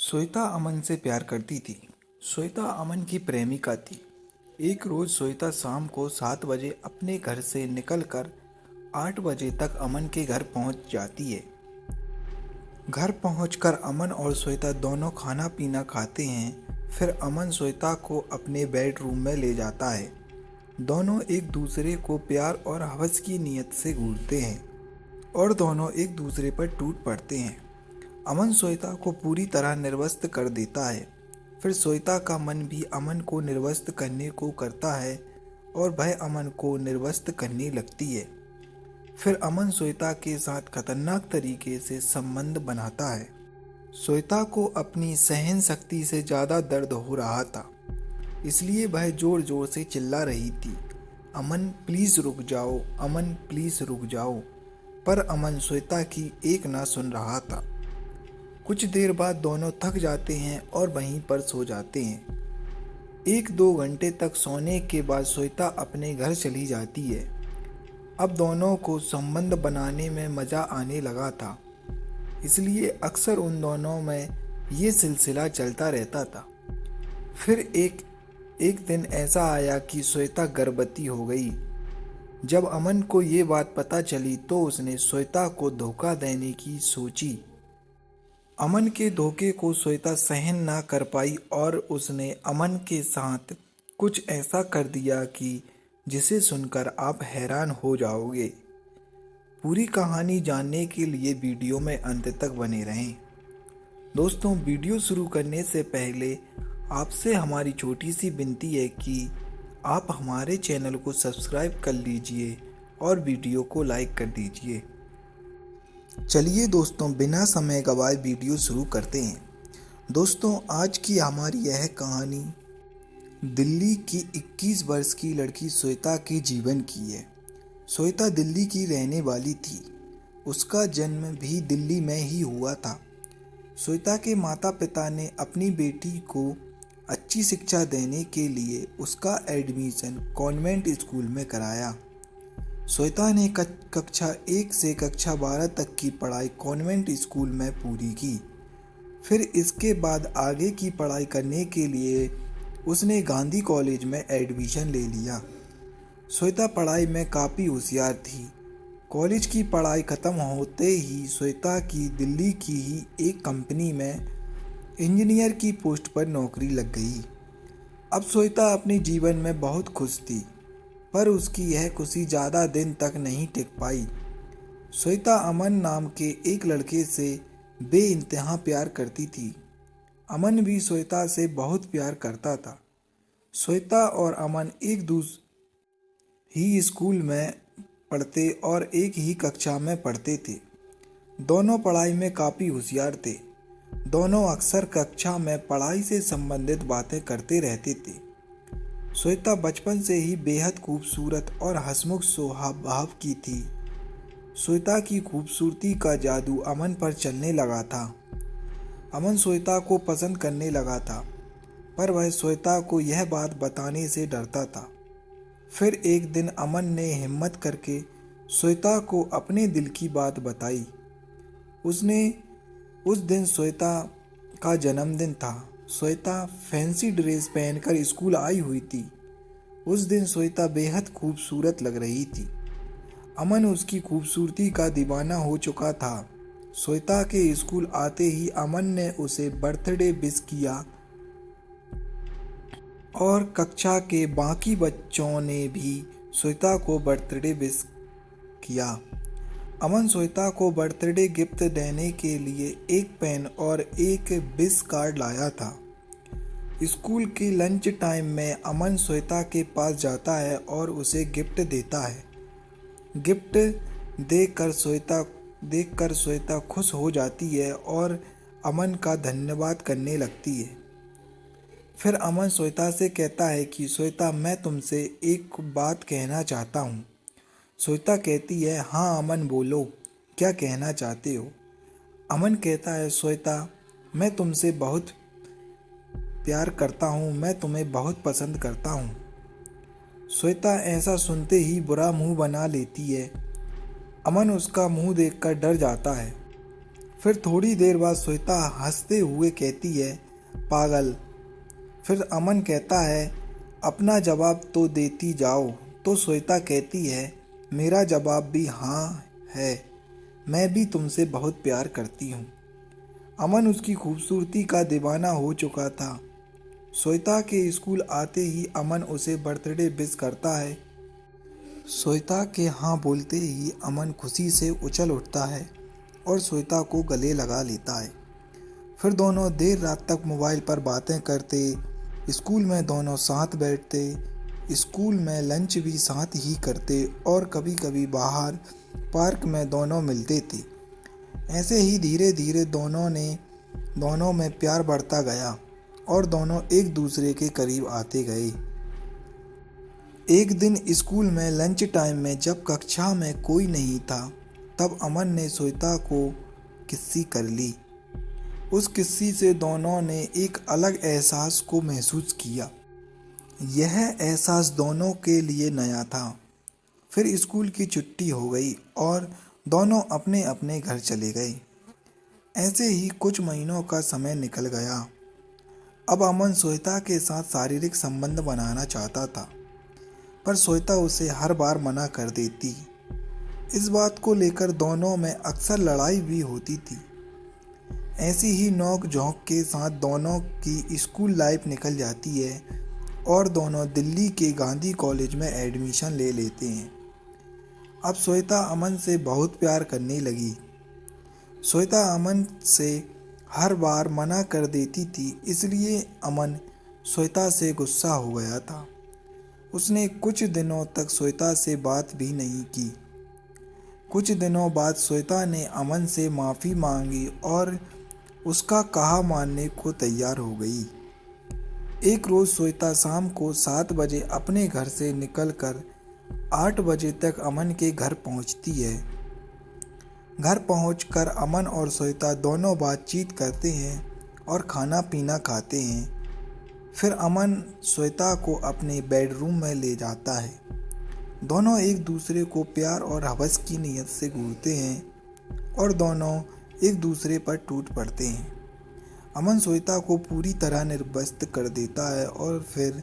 श्वेता अमन से प्यार करती थी। श्वेता अमन की प्रेमिका थी। एक रोज श्वेता शाम को 7 बजे अपने घर से निकलकर 8 बजे तक अमन के घर पहुंच जाती है। घर पहुंचकर अमन और श्वेता दोनों खाना पीना खाते हैं। फिर अमन श्वेता को अपने बेडरूम में ले जाता है। दोनों एक दूसरे को प्यार और हवस की नीयत से घूरते हैं और दोनों एक दूसरे पर टूट पड़ते हैं। अमन श्वेता को पूरी तरह निर्वस्त कर देता है। फिर श्वेता का मन भी अमन को निर्वस्त करने को करता है और वह अमन को निर्वस्त करने लगती है। फिर अमन श्वेता के साथ खतरनाक तरीके से संबंध बनाता है। श्वेता को अपनी सहन शक्ति से ज़्यादा दर्द हो रहा था, इसलिए वह जोर जोर से चिल्ला रही थी, अमन प्लीज़ रुक जाओ, अमन प्लीज़ रुक जाओ। पर अमन श्वेता की एक ना सुन रहा था। कुछ देर बाद दोनों थक जाते हैं और वहीं पर सो जाते हैं। 1-2 घंटे तक सोने के बाद श्वेता अपने घर चली जाती है। अब दोनों को संबंध बनाने में मज़ा आने लगा था, इसलिए अक्सर उन दोनों में ये सिलसिला चलता रहता था। फिर एक दिन ऐसा आया कि श्वेता गर्भवती हो गई। जब अमन को ये बात पता चली तो उसने श्वेता को धोखा देने की सोची। अमन के धोखे को श्वेता सहन ना कर पाई और उसने अमन के साथ कुछ ऐसा कर दिया कि जिसे सुनकर आप हैरान हो जाओगे। पूरी कहानी जानने के लिए वीडियो में अंत तक बने रहें। दोस्तों, वीडियो शुरू करने से पहले आपसे हमारी छोटी सी विनती है कि आप हमारे चैनल को सब्सक्राइब कर लीजिए और वीडियो को लाइक कर दीजिए। चलिए दोस्तों, बिना समय गवाए वीडियो शुरू करते हैं। दोस्तों, आज की हमारी यह कहानी दिल्ली की 21 वर्ष की लड़की श्वेता के जीवन की है। श्वेता दिल्ली की रहने वाली थी। उसका जन्म भी दिल्ली में ही हुआ था। श्वेता के माता पिता ने अपनी बेटी को अच्छी शिक्षा देने के लिए उसका एडमिशन कॉन्वेंट स्कूल में कराया। श्वेता ने कक्षा 1 से कक्षा 12 तक की पढ़ाई कॉन्वेंट स्कूल में पूरी की। फिर इसके बाद आगे की पढ़ाई करने के लिए उसने गांधी कॉलेज में एडमिशन ले लिया। श्वेता पढ़ाई में काफ़ी होशियार थी। कॉलेज की पढ़ाई ख़त्म होते ही श्वेता की दिल्ली की ही एक कंपनी में इंजीनियर की पोस्ट पर नौकरी लग गई। अब श्वेता अपने जीवन में बहुत खुश थी, पर उसकी यह खुशी ज़्यादा दिन तक नहीं टिक पाई। श्वेता अमन नाम के एक लड़के से बेइंतहा प्यार करती थी। अमन भी श्वेता से बहुत प्यार करता था। श्वेता और अमन एक दूसरे ही स्कूल में पढ़ते और एक ही कक्षा में पढ़ते थे। दोनों पढ़ाई में काफ़ी होशियार थे। दोनों अक्सर कक्षा में पढ़ाई से संबंधित बातें करते रहते थे। श्वेता बचपन से ही बेहद खूबसूरत और हंसमुख स्वभाव की थी। श्वेता की खूबसूरती का जादू अमन पर चलने लगा था। अमन श्वेता को पसंद करने लगा था, पर वह श्वेता को यह बात बताने से डरता था। फिर एक दिन अमन ने हिम्मत करके श्वेता को अपने दिल की बात बताई। उस दिन श्वेता का जन्मदिन था। श्वेता फैंसी ड्रेस पहनकर स्कूल आई हुई थी। उस दिन श्वेता बेहद खूबसूरत लग रही थी। अमन उसकी खूबसूरती का दीवाना हो चुका था। श्वेता के स्कूल आते ही अमन ने उसे बर्थडे विश किया और कक्षा के बाकी बच्चों ने भी श्वेता को बर्थडे विश किया। अमन श्वेता को बर्थडे गिफ्ट देने के लिए एक पेन और एक विश कार्ड लाया था। स्कूल के लंच टाइम में अमन श्वेता के पास जाता है और उसे गिफ्ट देता है। गिफ्ट देखकर श्वेता खुश हो जाती है और अमन का धन्यवाद करने लगती है। फिर अमन श्वेता से कहता है कि श्वेता, मैं तुमसे एक बात कहना चाहता हूँ। श्वेता कहती है, हाँ अमन बोलो, क्या कहना चाहते हो। अमन कहता है, श्वेता मैं तुमसे बहुत प्यार करता हूँ, मैं तुम्हें बहुत पसंद करता हूँ। श्वेता ऐसा सुनते ही बुरा मुंह बना लेती है। अमन उसका मुंह देखकर डर जाता है। फिर थोड़ी देर बाद श्वेता हंसते हुए कहती है, पागल। फिर अमन कहता है, अपना जवाब तो देती जाओ। तो श्वेता कहती है, मेरा जवाब भी हाँ है, मैं भी तुमसे बहुत प्यार करती हूँ। अमन उसकी खूबसूरती का दीवाना हो चुका था। श्वेता के स्कूल आते ही अमन उसे बर्थडे विश करता है। श्वेता के हाँ बोलते ही अमन खुशी से उछल उठता है और श्वेता को गले लगा लेता है। फिर दोनों देर रात तक मोबाइल पर बातें करते, स्कूल में दोनों साथ बैठते, स्कूल में लंच भी साथ ही करते और कभी कभी बाहर पार्क में दोनों मिलते थे। ऐसे ही धीरे धीरे दोनों में प्यार बढ़ता गया और दोनों एक दूसरे के करीब आते गए। एक दिन स्कूल में लंच टाइम में जब कक्षा में कोई नहीं था, तब अमन ने श्वेता को किस्सी कर ली। उस किस्सी से दोनों ने एक अलग एहसास को महसूस किया। यह एहसास दोनों के लिए नया था। फिर स्कूल की छुट्टी हो गई और दोनों अपने अपने घर चले गए। ऐसे ही कुछ महीनों का समय निकल गया। अब अमन श्वेता के साथ शारीरिक संबंध बनाना चाहता था, पर श्वेता उसे हर बार मना कर देती। इस बात को लेकर दोनों में अक्सर लड़ाई भी होती थी। ऐसी ही नोक झोंक के साथ दोनों की स्कूल लाइफ निकल जाती है और दोनों दिल्ली के गांधी कॉलेज में एडमिशन ले लेते हैं। अब श्वेता अमन से बहुत प्यार करने लगी। श्वेता अमन से हर बार मना कर देती थी, इसलिए अमन श्वेता से गुस्सा हो गया था। उसने कुछ दिनों तक श्वेता से बात भी नहीं की। कुछ दिनों बाद श्वेता ने अमन से माफ़ी मांगी और उसका कहा मानने को तैयार हो गई। एक रोज़ श्वेता शाम को 7 बजे अपने घर से निकलकर 8 बजे तक अमन के घर पहुंचती है। घर पहुंचकर अमन और श्वेता दोनों बातचीत करते हैं और खाना पीना खाते हैं। फिर अमन श्वेता को अपने बेडरूम में ले जाता है। दोनों एक दूसरे को प्यार और हवस की नीयत से घूरते हैं और दोनों एक दूसरे पर टूट पड़ते हैं। अमन श्वेता को पूरी तरह निर्वस्त्र कर देता है और फिर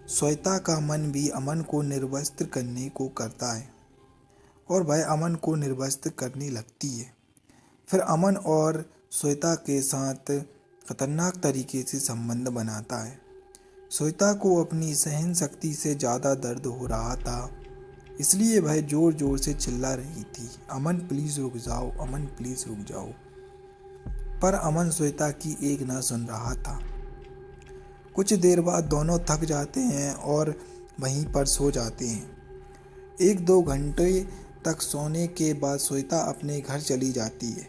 श्वेता का मन भी अमन को निर्वस्त्र करने को करता है और वह अमन को निर्वस्त्र करने लगती है। फिर अमन और श्वेता के साथ खतरनाक तरीके से संबंध बनाता है। श्वेता को अपनी सहन शक्ति से ज़्यादा दर्द हो रहा था, इसलिए वह ज़ोर ज़ोर से चिल्ला रही थी, अमन प्लीज़ रुक जाओ, अमन प्लीज़ रुक जाओ। पर अमन श्वेता की एक ना सुन रहा था। कुछ देर बाद दोनों थक जाते हैं और वहीं पर सो जाते हैं। 1-2 घंटे तक सोने के बाद श्वेता अपने घर चली जाती है।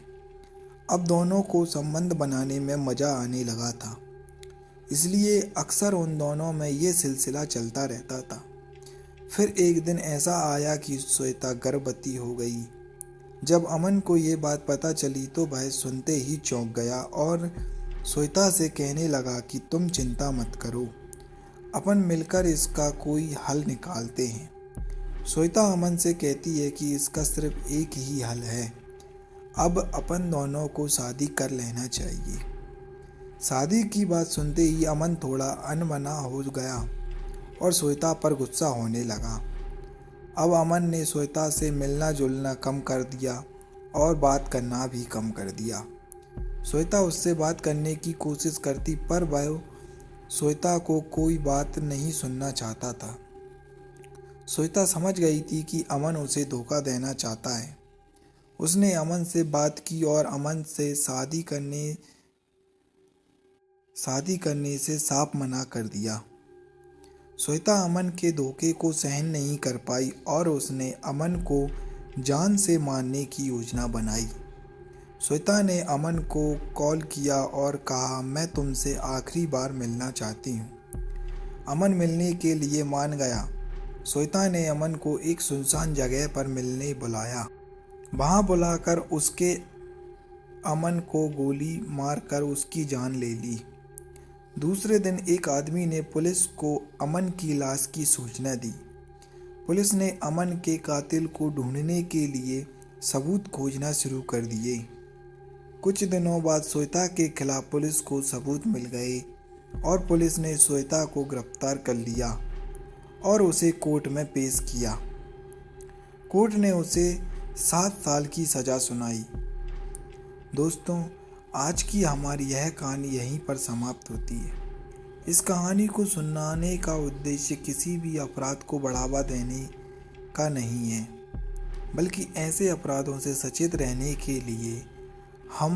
अब दोनों को संबंध बनाने में मज़ा आने लगा था, इसलिए अक्सर उन दोनों में ये सिलसिला चलता रहता था। फिर एक दिन ऐसा आया कि श्वेता गर्भवती हो गई। जब अमन को ये बात पता चली तो वह सुनते ही चौंक गया और श्वेता से कहने लगा कि तुम चिंता मत करो, अपन मिलकर इसका कोई हल निकालते हैं। श्वेता अमन से कहती है कि इसका सिर्फ एक ही हल है, अब अपन दोनों को शादी कर लेना चाहिए। शादी की बात सुनते ही अमन थोड़ा अनमना हो गया और श्वेता पर गुस्सा होने लगा। अब अमन ने श्वेता से मिलना जुलना कम कर दिया और बात करना भी कम कर दिया। श्वेता उससे बात करने की कोशिश करती, पर वह श्वेता को कोई बात नहीं सुनना चाहता था। श्वेता समझ गई थी कि अमन उसे धोखा देना चाहता है। उसने अमन से बात की और अमन से शादी करने से साफ मना कर दिया। श्वेता अमन के धोखे को सहन नहीं कर पाई और उसने अमन को जान से मारने की योजना बनाई। श्वेता ने अमन को कॉल किया और कहा, मैं तुमसे आखिरी बार मिलना चाहती हूँ। अमन मिलने के लिए मान गया। श्वेता ने अमन को एक सुनसान जगह पर मिलने बुलाया। वहाँ बुलाकर उसके अमन को गोली मारकर उसकी जान ले ली। दूसरे दिन एक आदमी ने पुलिस को अमन की लाश की सूचना दी। पुलिस ने अमन के कातिल को ढूंढने के लिए सबूत खोजना शुरू कर दिए। कुछ दिनों बाद श्वेता के खिलाफ पुलिस को सबूत मिल गए और पुलिस ने श्वेता को गिरफ्तार कर लिया और उसे कोर्ट में पेश किया। कोर्ट ने उसे 7 साल की सज़ा सुनाई। दोस्तों, आज की हमारी यह कहानी यहीं पर समाप्त होती है। इस कहानी को सुनाने का उद्देश्य किसी भी अपराध को बढ़ावा देने का नहीं है, बल्कि ऐसे अपराधों से सचेत रहने के लिए हम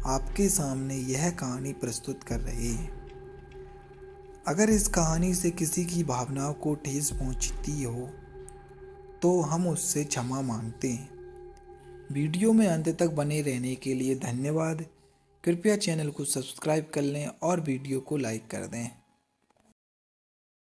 आपके सामने यह कहानी प्रस्तुत कर रहे हैं। अगर इस कहानी से किसी की भावनाओं को ठेस पहुंचती हो तो हम उससे क्षमा मांगते हैं। वीडियो में अंत तक बने रहने के लिए धन्यवाद। कृपया चैनल को सब्सक्राइब कर लें और वीडियो को लाइक कर दें।